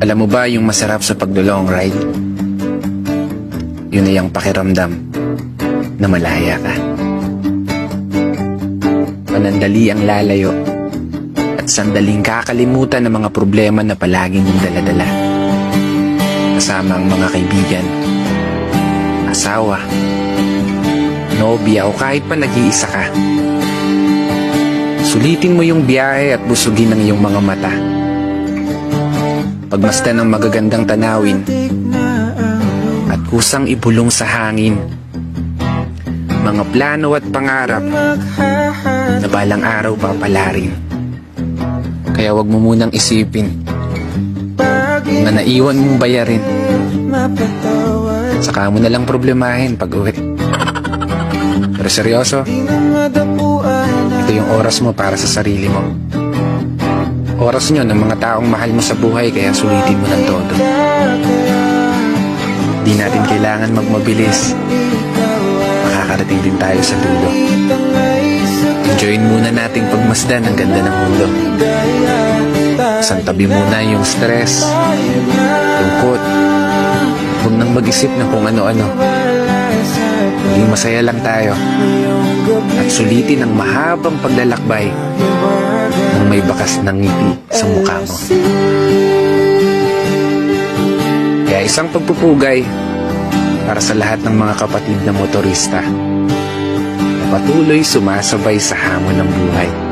Alam mo ba yung masarap sa paglo-long ride? Yun ay ang pakiramdam na malaya ka. Panandali ang lalayo at sandaling kakalimutan ng mga problema na palaging mong daladala. Kasama ang mga kaibigan, asawa, nobya o kahit pa nag-iisa ka. Sulitin mo yung biyahe at busugin ang iyong mga mata. Pagmasdan ng magagandang tanawin at kusang ibulong sa hangin mga plano at pangarap na balang araw papalarin. Kaya wag mo munang isipin na naiwan mong bayarin. Saka mo na lang problemahin pag uwi. Pero seryoso, ito yung oras mo para sa sarili mo. Oras nyo ng mga taong mahal mo sa buhay, kaya sulitin mo ng todo. Di natin kailangan magmabilis. Makakarating din tayo sa dulo. Enjoyin muna nating pagmasdan ang ganda ng mundo. Santabi muna yung stress, lungkot. Huwag nang mag-isip na kung ano-ano. Maging masaya lang tayo. At sulitin ang mahabang paglalakbay nang may bakas ng ngiti sa mukha mo. Kaya isang pagpupugay para sa lahat ng mga kapatid na motorista na patuloy sumasabay sa hamon ng buhay.